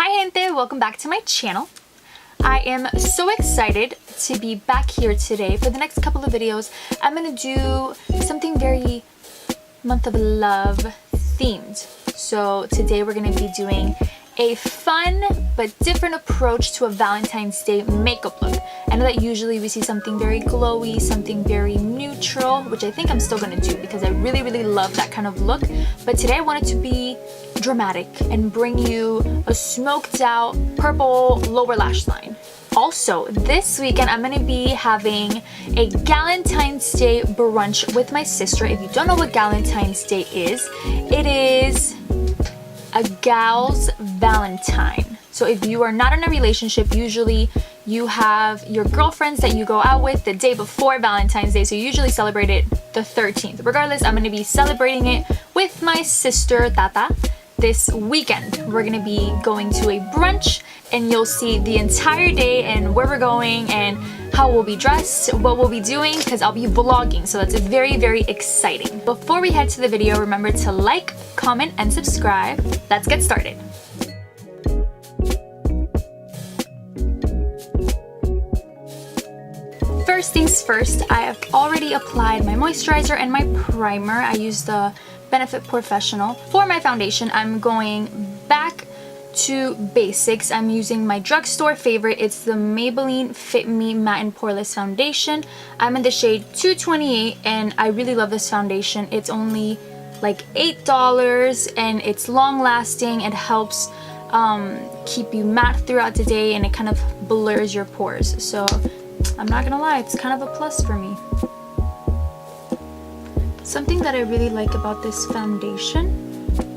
Hi gente, welcome back to my channel. I am so excited to be back here today. For the next couple of videos, I'm going to do something very month of love themed. So today we're going to be doing a fun but different approach to a Valentine's Day makeup look. I know that usually we see something very glowy, something very neutral, which I think I'm still going to do because I really love that kind of look. But today I wanted to be dramatic and bring you a smoked out purple lower lash line. Also, this weekend I'm going to be having a Valentine's Day brunch with my sister. If you don't know what Valentine's Day is, it is a gal's Valentine. So if you are not in a relationship, usually you have your girlfriends that you go out with the day before Valentine's Day. So you usually celebrate it the 13th. Regardless, I'm going to be celebrating it with my sister Tata this weekend. We're going to be going to a brunch and you'll see the entire day and where we're going and how we'll be dressed, what we'll be doing, because I'll be vlogging, so that's very exciting. Before we head to the video, remember to like, comment, and subscribe. Let's get started. First things first, I have already applied my moisturizer and my primer. I use the Benefit Professional. For my foundation, I'm going back to basics. I'm using my drugstore favorite. It's the Maybelline Fit Me Matte and Poreless Foundation. I'm in the shade 228 and I really love this foundation. It's only like $8 and it's long lasting. It helps keep you matte throughout the day and it kind of blurs your pores. So I'm not gonna lie, it's kind of a plus for me. Something that I really like about this foundation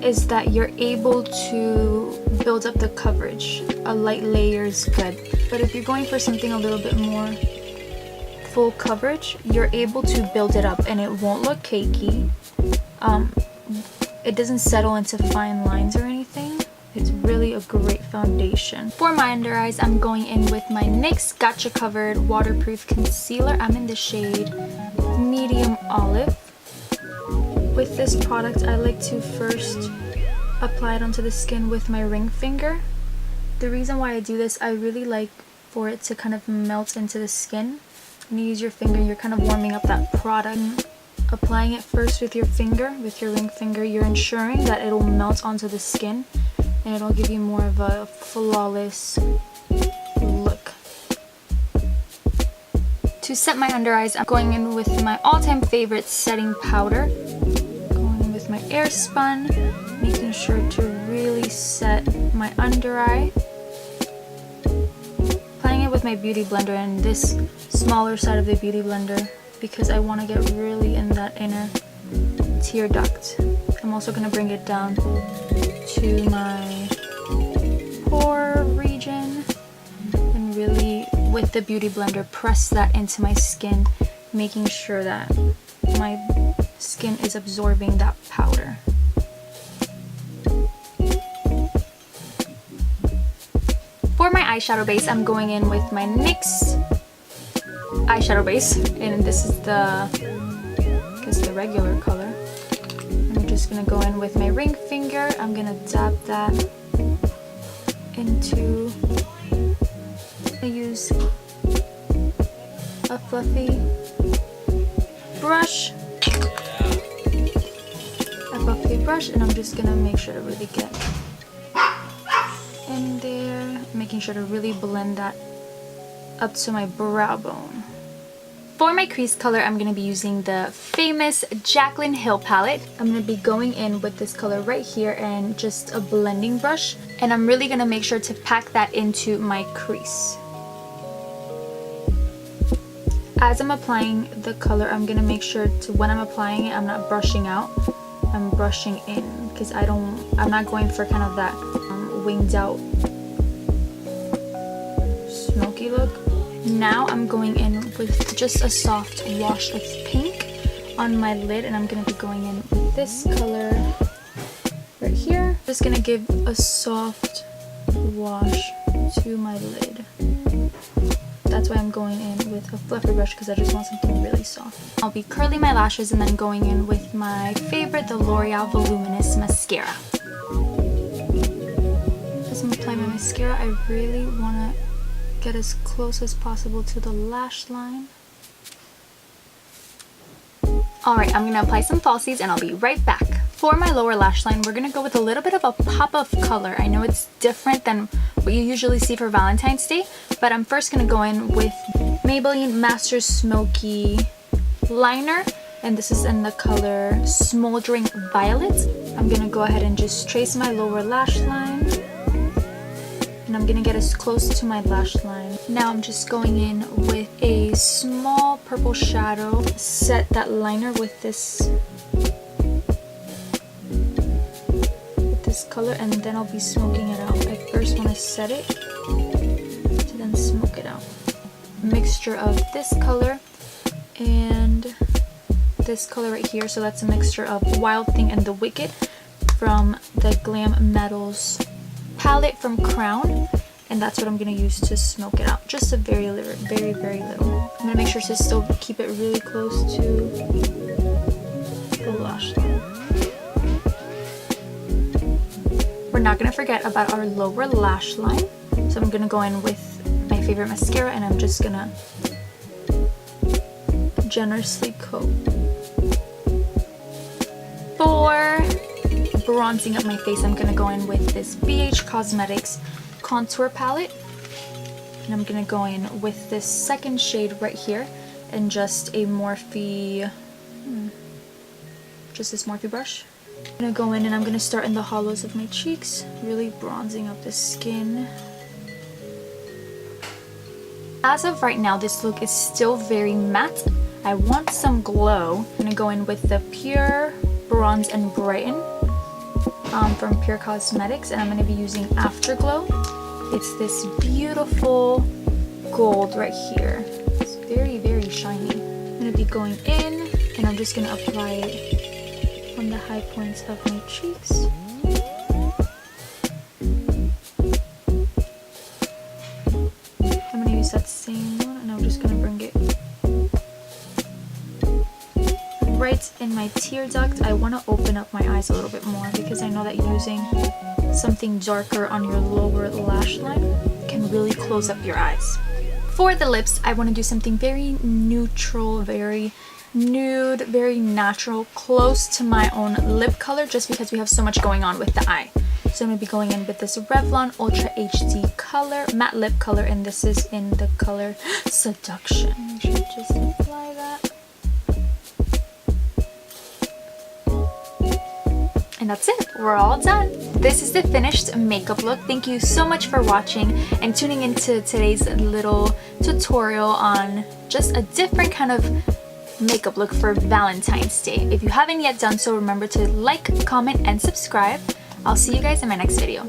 is that you're able to build up the coverage. A light layer is good, but if you're going for something a little bit more full coverage, you're able to build it up and it won't look cakey. It doesn't settle into fine lines or anything. It's really a great foundation. For my under eyes, I'm going in with my NYX Gotcha Covered Waterproof Concealer. I'm in the shade Medium Olive. With this product, I like to first apply it onto the skin with my ring finger. The reason why I do this, I really like for it to kind of melt into the skin. When you use your finger, you're kind of warming up that product. Applying it first with your finger, with your ring finger, you're ensuring that it'll melt onto the skin and it'll give you more of a flawless look. To set my under eyes, I'm going in with my all-time favorite setting powder. My AIRSPUN, making sure to really set my under eye. Applying it with my beauty blender and this smaller side of the beauty blender because I want to get really in that inner tear duct. I'm also going to bring it down to my pore region and really with the beauty blender press that into my skin, making sure that my skin is absorbing that powder. For my eyeshadow base, I'm going in with my NYX eyeshadow base, and this is the regular color. I'm just gonna go in with my ring finger. I'm gonna dab that into. I use a fluffy brush. And I'm just gonna make sure to really get in there, making sure to really blend that up to my brow bone. For my crease color, I'm gonna be using the famous JACLYN Hill palette. I'm gonna be going in with this color right here and just a blending brush, and I'm really gonna make sure to pack that into my crease. As I'm applying the color, I'm gonna make sure to, when I'm applying it, I'm not brushing out. I'm brushing in because I'm not going for kind of that winged out smoky look. Now I'm going in with just a soft wash of pink on my lid and I'm going to be going in with this color right here. Just going to give a soft wash to my lid. That's why I'm going in with a fluffy brush because I just want something really soft. I'll be curling my lashes and then going in with my favorite, the L'Oreal Voluminous Mascara. As I'm applying apply my mascara, I really want to get as close as possible to the lash line. Alright, I'm going to apply some falsies and I'll be right back. For my lower lash line, we're going to go with a little bit of a pop of color. I know it's different than what you usually see for Valentine's Day, but I'm first going to go in with Maybelline Master Smoky liner, and this is in the color Smoldering Violet. I'm going to go ahead and just trace my lower lash line, and I'm going to get as close to my lash line. Now I'm just going in with a small purple shadow, set that liner with this color, and then I'll be smoking it out. I first want to set it to then smoke it out. Mixture of this color and this color right here, so that's a mixture of Wild Thing and The Wicked from the Glam Metals palette from Crown, and that's what I'm going to use to smoke it out. Just a very little. I'm going to make sure to still keep it really close to the lash line. We're not going to forget about our lower lash line, so I'm going to go in with my favorite mascara and I'm just going to generously coat. For bronzing up my face, I'm going to go in with this BH Cosmetics contour palette, and I'm going to go in with this second shade right here and just a Morphe, just this Morphe brush. I'm going to go in and I'm going to start in the hollows of my cheeks, really bronzing up the skin. As of right now, this look is still very matte. I want some glow. I'm going to go in with the Pure Bronze and Brighten from Pure Cosmetics, and I'm going to be using Afterglow. It's this beautiful gold right here. It's very shiny. I'm going to be going in and I'm just going to apply it on the high points of my cheeks. I'm going to use that same one and I'm just going to bring it right in my tear duct. I want to open up my eyes a little bit more because I know that using something darker on your lower lash line can really close up your eyes. For the lips, I want to do something very neutral, very nude, very natural, close to my own lip color, just because we have so much going on with the eye. So I'm going to be going in with this Revlon Ultra HD color, matte lip color, and this is in the color Seduction. I should just apply that. And that's it, we're all done. This is the finished makeup look. Thank you so much for watching and tuning into today's little tutorial on just a different kind of makeup look for Valentine's Day. If you haven't yet done so, remember to like, comment, and subscribe. I'll see you guys in my next video.